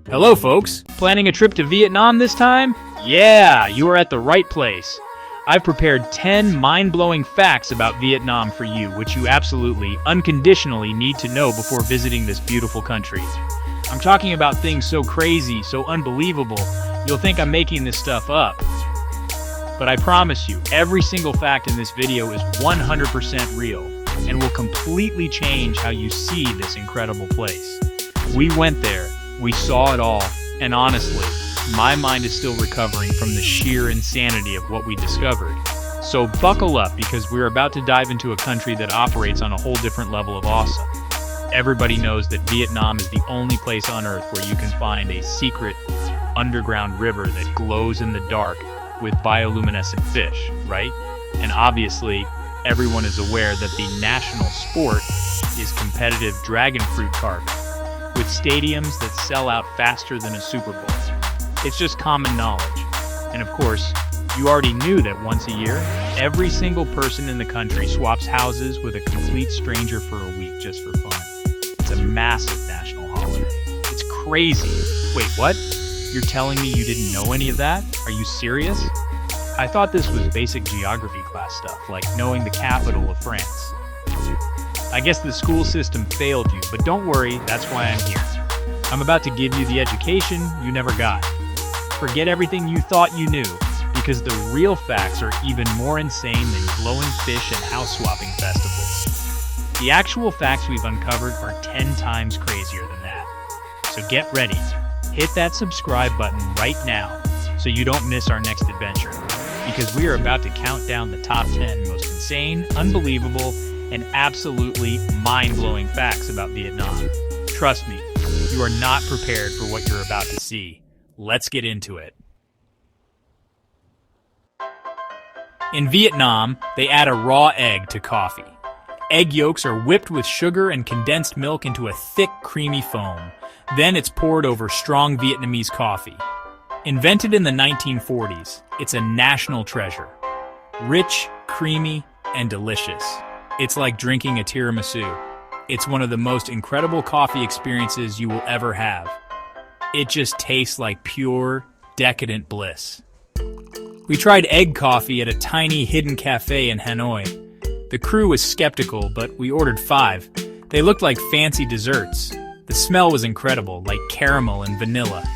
Hello folks, planning a trip to Vietnam this time? Yeah, you are at the right place. I've prepared 10 mind-blowing facts about Vietnam for you, which you absolutely, unconditionally need to know before visiting this beautiful country. I'm talking about things so crazy, so unbelievable, you'll think I'm making this stuff up. But I promise you, every single fact in this video is 100% real and will completely change how you see this incredible place. We went there. We saw it all, and honestly, my mind is still recovering from the sheer insanity of what we discovered. So buckle up, because we're about to dive into a country that operates on a whole different level of awesome. Everybody knows that Vietnam is the only place on Earth where you can find a secret underground river that glows in the dark with bioluminescent fish, right? And obviously, everyone is aware that the national sport is competitive dragon fruit carving, with stadiums that sell out faster than a Super Bowl. It's just common knowledge. And of course, you already knew that once a year, every single person in the country swaps houses with a complete stranger for a week just for fun. It's a massive national holiday. It's crazy. Wait, what? You're telling me you didn't know any of that? Are you serious? I thought this was basic geography class stuff, like knowing the capital of France. I guess the school system failed you, but don't worry, that's why I'm here. I'm about to give you the education you never got. Forget everything you thought you knew, because the real facts are even more insane than glowing fish and house-swapping festivals. The actual facts we've uncovered are 10 times crazier than that. So get ready. Hit that subscribe button right now so you don't miss our next adventure, because we are about to count down the top 10 most insane, unbelievable, and absolutely mind-blowing facts about Vietnam. Trust me, you are not prepared for what you're about to see. Let's get into it. In Vietnam, they add a raw egg to coffee. Egg yolks are whipped with sugar and condensed milk into a thick, creamy foam. Then it's poured over strong Vietnamese coffee. Invented in the 1940s, it's a national treasure. Rich, creamy, and delicious. It's like drinking a tiramisu. It's one of the most incredible coffee experiences you will ever have. It just tastes like pure, decadent bliss. We tried egg coffee at a tiny hidden cafe in Hanoi. The crew was skeptical, but we ordered 5. They looked like fancy desserts. The smell was incredible, like caramel and vanilla.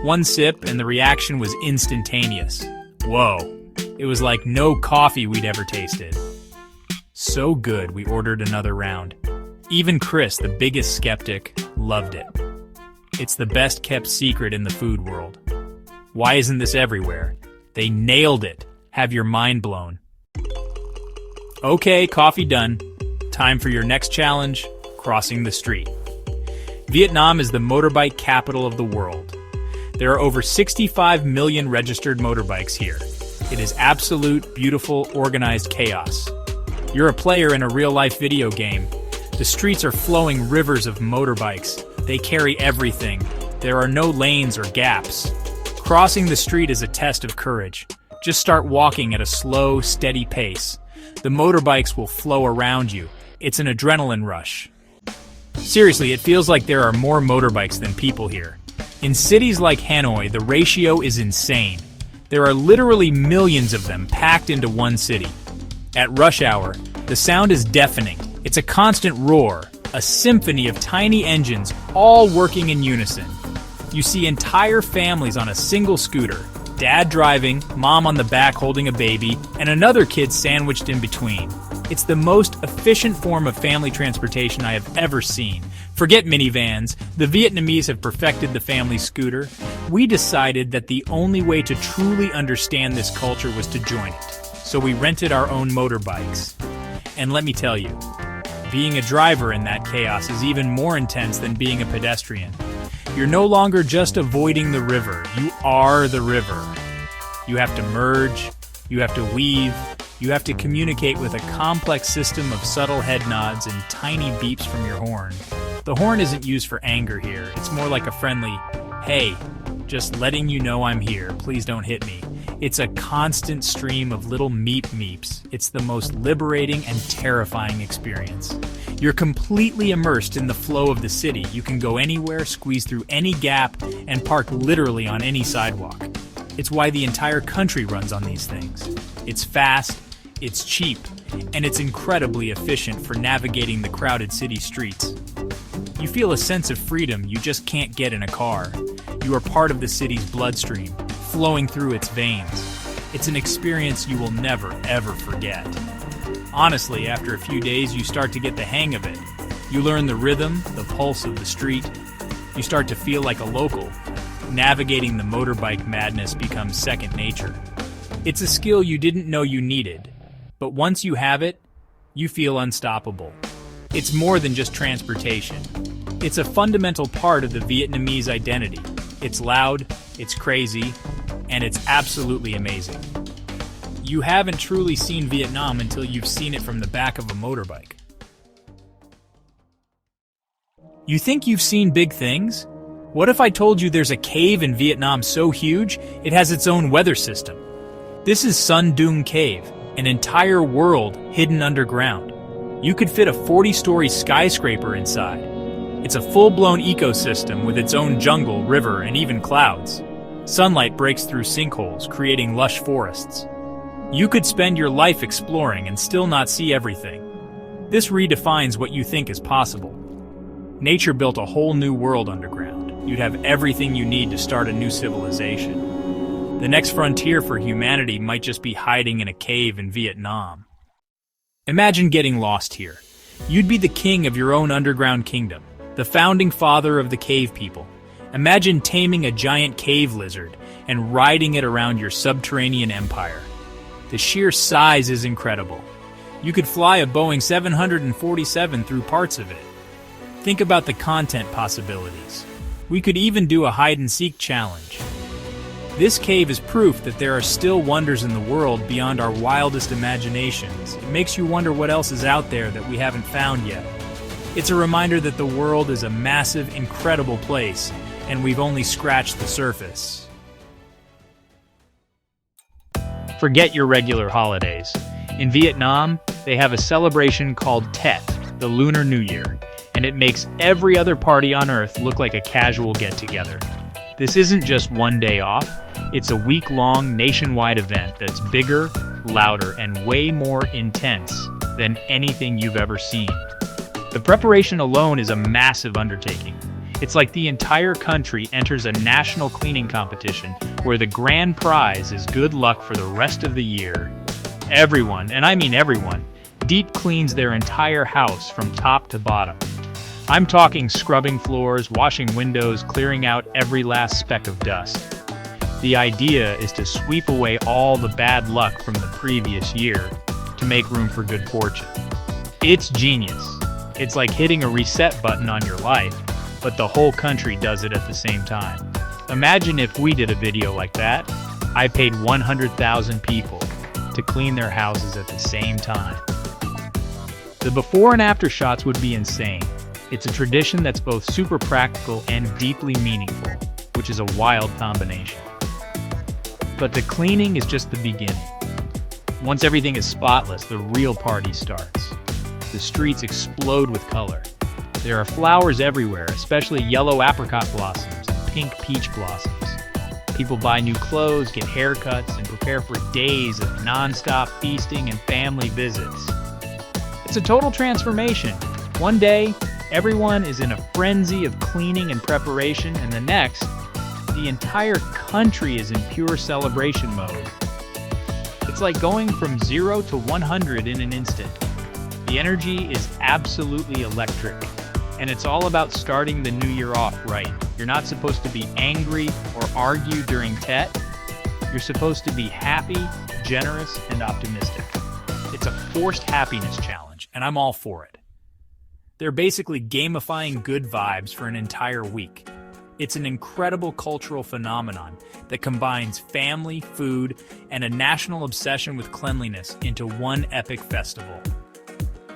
One sip and the reaction was instantaneous. Whoa, it was like no coffee we'd ever tasted. So good, we ordered another round. Even Chris, the biggest skeptic, loved it. It's the best kept secret in the food world. Why isn't this everywhere? They nailed it. Have your mind blown. Okay, coffee done. Time for your next challenge, crossing the street. Vietnam is the motorbike capital of the world. There are over 65 million registered motorbikes here. It is absolute, beautiful, organized chaos. You're a player in a real-life video game. The streets are flowing rivers of motorbikes. They carry everything. There are no lanes or gaps. Crossing the street is a test of courage. Just start walking at a slow, steady pace. The motorbikes will flow around you. It's an adrenaline rush. Seriously, it feels like there are more motorbikes than people here. In cities like Hanoi, the ratio is insane. There are literally millions of them packed into one city. At rush hour, the sound is deafening. It's a constant roar, a symphony of tiny engines all working in unison. You see entire families on a single scooter, dad driving, mom on the back holding a baby, and another kid sandwiched in between. It's the most efficient form of family transportation I have ever seen. Forget minivans, the Vietnamese have perfected the family scooter. We decided that the only way to truly understand this culture was to join it. So we rented our own motorbikes. And let me tell you, being a driver in that chaos is even more intense than being a pedestrian. You're no longer just avoiding the river, you are the river. You have to merge, you have to weave, you have to communicate with a complex system of subtle head nods and tiny beeps from your horn. The horn isn't used for anger here, it's more like a friendly, "Hey, just letting you know I'm here, please don't hit me. It's a constant stream of little meep meeps. It's the most liberating and terrifying experience. You're completely immersed in the flow of the city. You can go anywhere, squeeze through any gap, and park literally on any sidewalk. It's why the entire country runs on these things. It's fast, it's cheap, and it's incredibly efficient for navigating the crowded city streets. You feel a sense of freedom you just can't get in a car. You are part of the city's bloodstream, flowing through its veins. It's an experience you will never, ever forget. Honestly, after a few days, you start to get the hang of it. You learn the rhythm, the pulse of the street. You start to feel like a local. Navigating the motorbike madness becomes second nature. It's a skill you didn't know you needed, but once you have it, you feel unstoppable. It's more than just transportation. It's a fundamental part of the Vietnamese identity. It's loud, it's crazy, and it's absolutely amazing. You haven't truly seen Vietnam until you've seen it from the back of a motorbike. You think you've seen big things? What if I told you there's a cave in Vietnam so huge, it has its own weather system? This is Son Doong Cave, an entire world hidden underground. You could fit a 40-story skyscraper inside. It's a full-blown ecosystem with its own jungle, river, and even clouds. Sunlight breaks through sinkholes, creating lush forests. You could spend your life exploring and still not see everything. This redefines what you think is possible. Nature built a whole new world underground. You'd have everything you need to start a new civilization. The next frontier for humanity might just be hiding in a cave in Vietnam. Imagine getting lost here. You'd be the king of your own underground kingdom, the founding father of the cave people. Imagine taming a giant cave lizard and riding it around your subterranean empire. The sheer size is incredible. You could fly a Boeing 747 through parts of it. Think about the content possibilities. We could even do a hide-and-seek challenge. This cave is proof that there are still wonders in the world beyond our wildest imaginations. It makes you wonder what else is out there that we haven't found yet. It's a reminder that the world is a massive, incredible place, and we've only scratched the surface. Forget your regular holidays. In Vietnam, they have a celebration called Tet, the Lunar New Year, and it makes every other party on Earth look like a casual get-together. This isn't just one day off, it's a week-long nationwide event that's bigger, louder, and way more intense than anything you've ever seen. The preparation alone is a massive undertaking. It's like the entire country enters a national cleaning competition where the grand prize is good luck for the rest of the year. Everyone, and I mean everyone, deep cleans their entire house from top to bottom. I'm talking scrubbing floors, washing windows, clearing out every last speck of dust. The idea is to sweep away all the bad luck from the previous year to make room for good fortune. It's genius. It's like hitting a reset button on your life, but the whole country does it at the same time. Imagine if we did a video like that. I paid 100,000 people to clean their houses at the same time. The before and after shots would be insane. It's a tradition that's both super practical and deeply meaningful, which is a wild combination. But the cleaning is just the beginning. Once everything is spotless, the real party starts. The streets explode with color. There are flowers everywhere, especially yellow apricot blossoms and pink peach blossoms. People buy new clothes, get haircuts, and prepare for days of non-stop feasting and family visits. It's a total transformation. One day, everyone is in a frenzy of cleaning and preparation, and the next, the entire country is in pure celebration mode. It's like going from 0 to 100 in an instant. The energy is absolutely electric. And it's all about starting the new year off right. You're not supposed to be angry or argue during Tet. You're supposed to be happy, generous, and optimistic. It's a forced happiness challenge, and I'm all for it. They're basically gamifying good vibes for an entire week. It's an incredible cultural phenomenon that combines family, food, and a national obsession with cleanliness into one epic festival.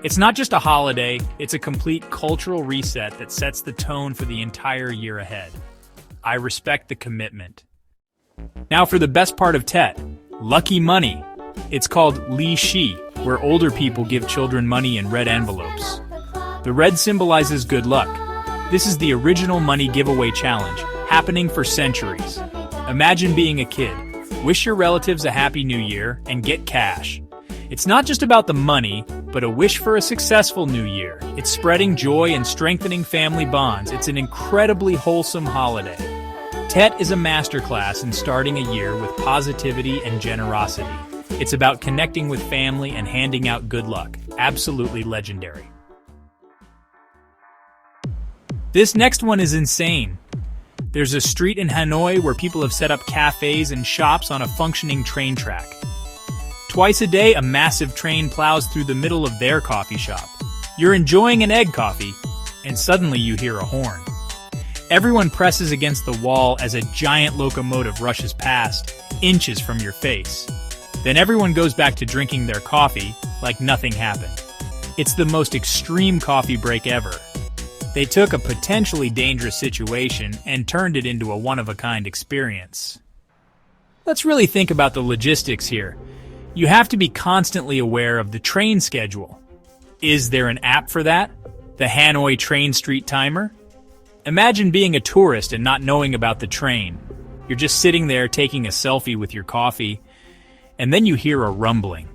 It's not just a holiday, it's a complete cultural reset that sets the tone for the entire year ahead. I respect the commitment. Now for the best part of Tet, lucky money. It's called Li Shi, where older people give children money in red envelopes. The red symbolizes good luck. This is the original money giveaway challenge, happening for centuries. Imagine being a kid, wish your relatives a happy new year, and get cash. It's not just about the money, but a wish for a successful new year. It's spreading joy and strengthening family bonds. It's an incredibly wholesome holiday. Tet is a masterclass in starting a year with positivity and generosity. It's about connecting with family and handing out good luck. Absolutely legendary. This next one is insane. There's a street in Hanoi where people have set up cafes and shops on a functioning train track. Twice a day, a massive train plows through the middle of their coffee shop. You're enjoying an egg coffee, and suddenly you hear a horn. Everyone presses against the wall as a giant locomotive rushes past, inches from your face. Then everyone goes back to drinking their coffee like nothing happened. It's the most extreme coffee break ever. They took a potentially dangerous situation and turned it into a one-of-a-kind experience. Let's really think about the logistics here. You have to be constantly aware of the train schedule. Is there an app for that? The Hanoi Train Street Timer? Imagine being a tourist and not knowing about the train. You're just sitting there taking a selfie with your coffee, and then you hear a rumbling.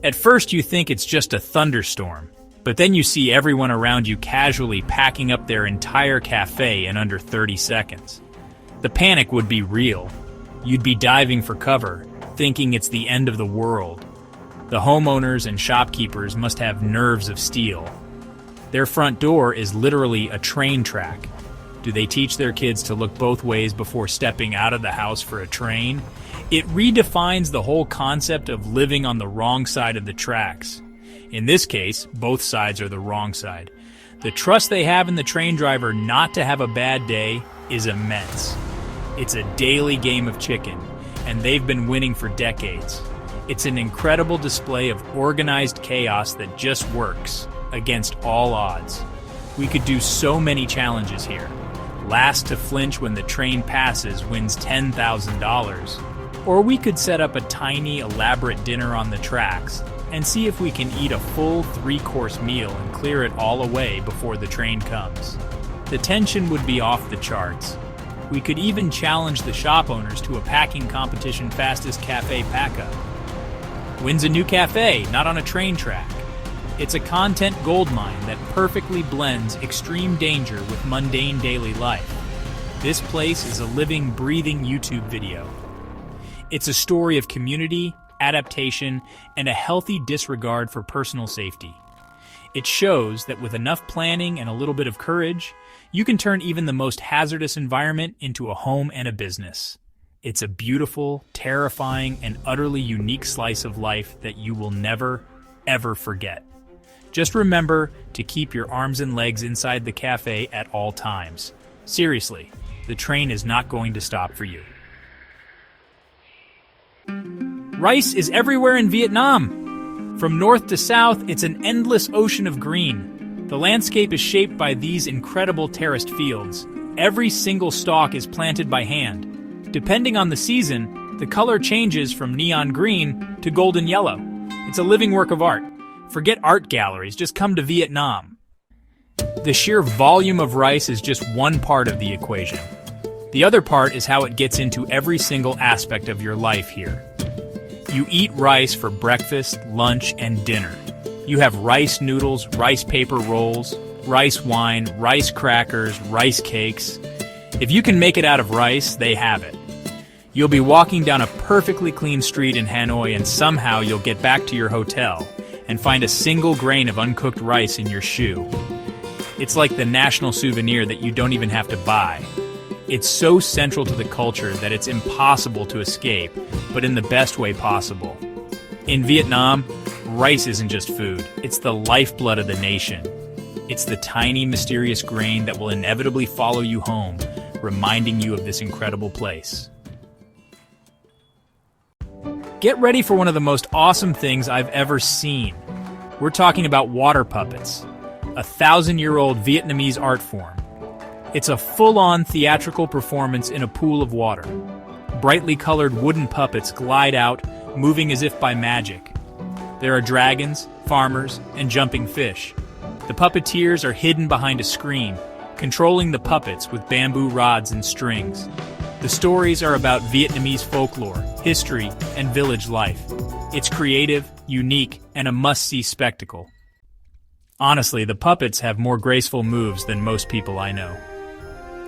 At first you think it's just a thunderstorm, but then you see everyone around you casually packing up their entire cafe in under 30 seconds. The panic would be real. You'd be diving for cover, thinking it's the end of the world. The homeowners and shopkeepers must have nerves of steel. Their front door is literally a train track. Do they teach their kids to look both ways before stepping out of the house for a train? It redefines the whole concept of living on the wrong side of the tracks. In this case, both sides are the wrong side. The trust they have in the train driver not to have a bad day is immense. It's a daily game of chicken, and they've been winning for decades. It's an incredible display of organized chaos that just works, against all odds. We could do so many challenges here. Last to flinch when the train passes wins $10,000. Or we could set up a tiny, elaborate dinner on the tracks and see if we can eat a full 3-course meal and clear it all away before the train comes. The tension would be off the charts. We could even challenge the shop owners to a packing competition fastest cafe pack-up. Wins a new cafe, not on a train track. It's a content goldmine that perfectly blends extreme danger with mundane daily life. This place is a living, breathing YouTube video. It's a story of community, adaptation, and a healthy disregard for personal safety. It shows that with enough planning and a little bit of courage, you can turn even the most hazardous environment into a home and a business. It's a beautiful, terrifying, and utterly unique slice of life that you will never, ever forget. Just remember to keep your arms and legs inside the cafe at all times. Seriously, the train is not going to stop for you. Rice is everywhere in Vietnam. From north to south, it's an endless ocean of green. The landscape is shaped by these incredible terraced fields. Every single stalk is planted by hand. Depending on the season, the color changes from neon green to golden yellow. It's a living work of art. Forget art galleries, just come to Vietnam. The sheer volume of rice is just one part of the equation. The other part is how it gets into every single aspect of your life here. You eat rice for breakfast, lunch, and dinner. You have rice noodles, rice paper rolls, rice wine, rice crackers, rice cakes. If you can make it out of rice, they have it. You'll be walking down a perfectly clean street in Hanoi and somehow you'll get back to your hotel and find a single grain of uncooked rice in your shoe. It's like the national souvenir that you don't even have to buy. It's so central to the culture that it's impossible to escape, but in the best way possible. In Vietnam, rice isn't just food, it's the lifeblood of the nation. It's the tiny, mysterious grain that will inevitably follow you home, reminding you of this incredible place. Get ready for one of the most awesome things I've ever seen. We're talking about water puppets, a 1,000-year-old Vietnamese art form. It's a full-on theatrical performance in a pool of water. Brightly colored wooden puppets glide out, moving as if by magic. There are dragons, farmers, and jumping fish. The puppeteers are hidden behind a screen, controlling the puppets with bamboo rods and strings. The stories are about Vietnamese folklore, history, and village life. It's creative, unique, and a must-see spectacle. Honestly, the puppets have more graceful moves than most people I know.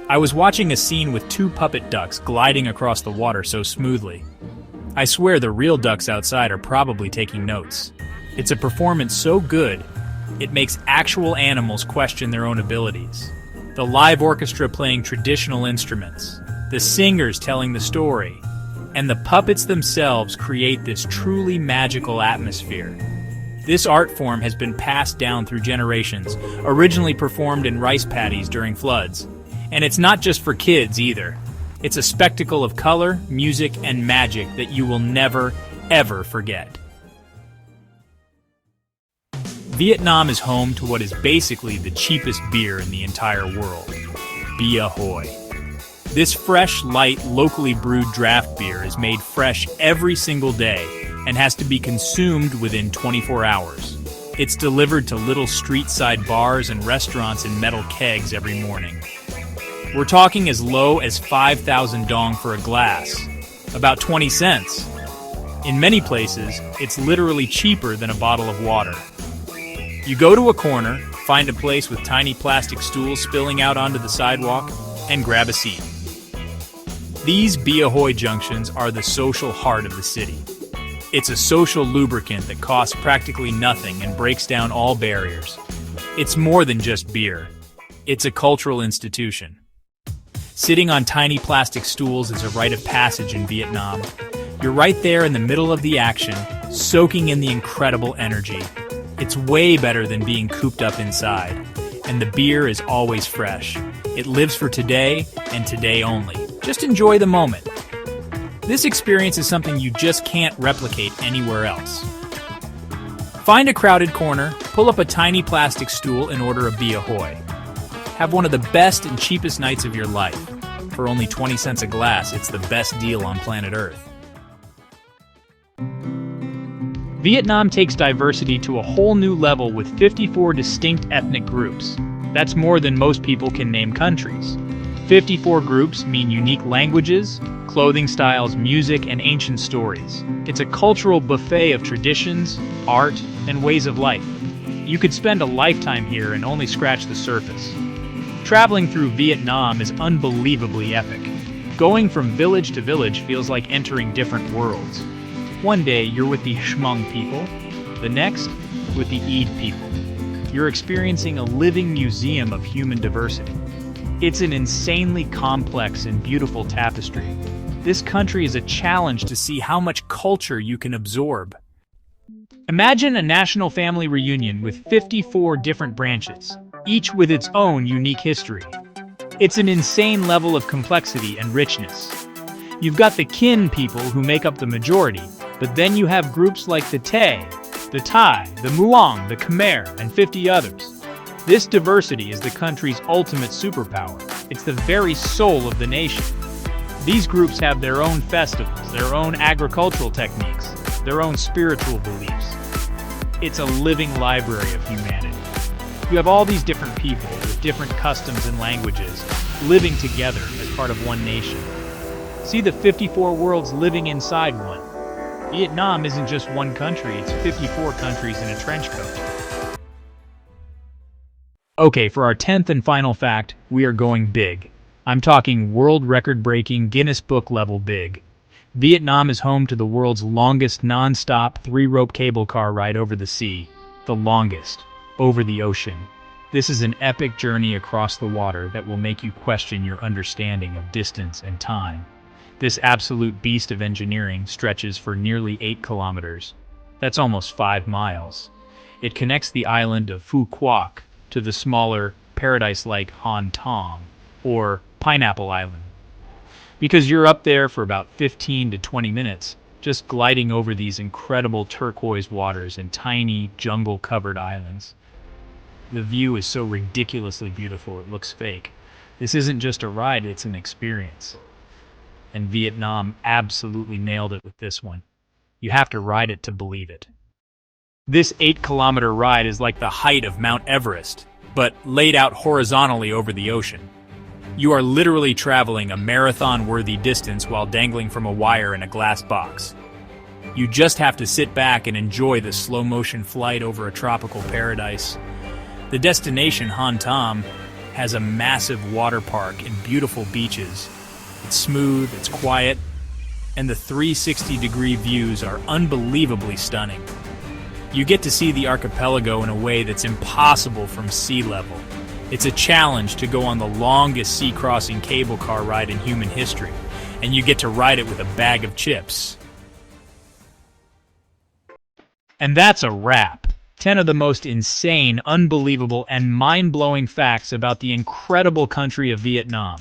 I was watching a scene with 2 puppet ducks gliding across the water so smoothly. I swear the real ducks outside are probably taking notes. It's a performance so good, it makes actual animals question their own abilities. The live orchestra playing traditional instruments, the singers telling the story, and the puppets themselves create this truly magical atmosphere. This art form has been passed down through generations, originally performed in rice paddies during floods. And it's not just for kids either. It's a spectacle of color, music, and magic that you will never, ever forget. Vietnam is home to what is basically the cheapest beer in the entire world, Bia Hoi. This fresh, light, locally brewed draft beer is made fresh every single day and has to be consumed within 24 hours. It's delivered to little street-side bars and restaurants in metal kegs every morning. We're talking as low as 5,000 dong for a glass, about 20 cents. In many places, it's literally cheaper than a bottle of water. You go to a corner, find a place with tiny plastic stools spilling out onto the sidewalk, and grab a seat. These Bia Hoi junctions are the social heart of the city. It's a social lubricant that costs practically nothing and breaks down all barriers. It's more than just beer. It's a cultural institution. Sitting on tiny plastic stools is a rite of passage in Vietnam. You're right there in the middle of the action, soaking in the incredible energy. It's way better than being cooped up inside. And the beer is always fresh. It lives for today and today only. Just enjoy the moment. This experience is something you just can't replicate anywhere else. Find a crowded corner, pull up a tiny plastic stool, and order a Bia Hoi. Have one of the best and cheapest nights of your life. For only 20 cents a glass, it's the best deal on planet Earth. Vietnam takes diversity to a whole new level with 54 distinct ethnic groups. That's more than most people can name countries. 54 groups mean unique languages, clothing styles, music, and ancient stories. It's a cultural buffet of traditions, art, and ways of life. You could spend a lifetime here and only scratch the surface. Traveling through Vietnam is unbelievably epic. Going from village to village feels like entering different worlds. One day you're with the Hmong people, the next with the Eid people. You're experiencing a living museum of human diversity. It's an insanely complex and beautiful tapestry. This country is a challenge to see how much culture you can absorb. Imagine a national family reunion with 54 different branches, each with its own unique history. It's an insane level of complexity and richness. You've got the Kin people who make up the majority, but then you have groups like the Tay, the Thai, the Muong, the Khmer, and 50 others. This diversity is the country's ultimate superpower. It's the very soul of the nation. These groups have their own festivals, their own agricultural techniques, their own spiritual beliefs. It's a living library of humanity. You have all these different people with different customs and languages living together as part of one nation. See the 54 worlds living inside one. Vietnam isn't just one country, it's 54 countries in a trench coat. Okay, for our 10th and final fact, we are going big. I'm talking world record-breaking Guinness Book level big. Vietnam is home to the world's longest non-stop 3-rope cable car ride over the sea. The longest. Over the ocean. This is an epic journey across the water that will make you question your understanding of distance and time. This absolute beast of engineering stretches for nearly 8 kilometers. That's almost 5 miles. It connects the island of Phu Quoc to the smaller, paradise-like Han Tong, or Pineapple Island. Because you're up there for about 15 to 20 minutes, just gliding over these incredible turquoise waters and tiny, jungle-covered islands. The view is so ridiculously beautiful it looks fake. This isn't just a ride, it's an experience. And Vietnam absolutely nailed it with this one. You have to ride it to believe it. This 8-kilometer ride is like the height of Mount Everest, but laid out horizontally over the ocean. You are literally traveling a marathon-worthy distance while dangling from a wire in a glass box. You just have to sit back and enjoy the slow-motion flight over a tropical paradise. The destination, Han Tam, has a massive water park and beautiful beaches. It's smooth, it's quiet, and the 360-degree views are unbelievably stunning. You get to see the archipelago in a way that's impossible from sea level. It's a challenge to go on the longest sea-crossing cable car ride in human history, and you get to ride it with a bag of chips. And that's a wrap. 10 of the most insane, unbelievable, and mind-blowing facts about the incredible country of Vietnam.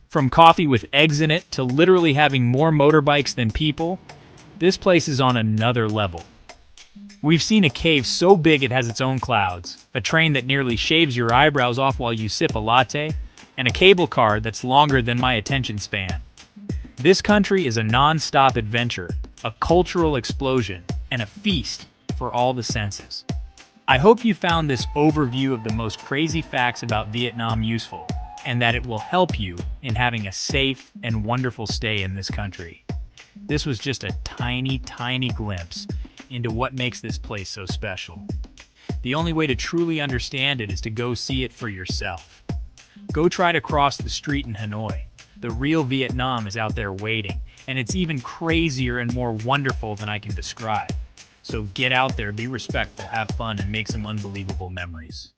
From coffee with eggs in it to literally having more motorbikes than people, this place is on another level. We've seen a cave so big it has its own clouds, a train that nearly shaves your eyebrows off while you sip a latte, and a cable car that's longer than my attention span. This country is a non-stop adventure, a cultural explosion, and a feast for all the senses. I hope you found this overview of the most crazy facts about Vietnam useful, and that it will help you in having a safe and wonderful stay in this country. This was just a tiny, tiny glimpse into what makes this place so special. The only way to truly understand it is to go see it for yourself. Go try to cross the street in Hanoi. The real Vietnam is out there waiting, and it's even crazier and more wonderful than I can describe. So get out there, be respectful, have fun, and make some unbelievable memories.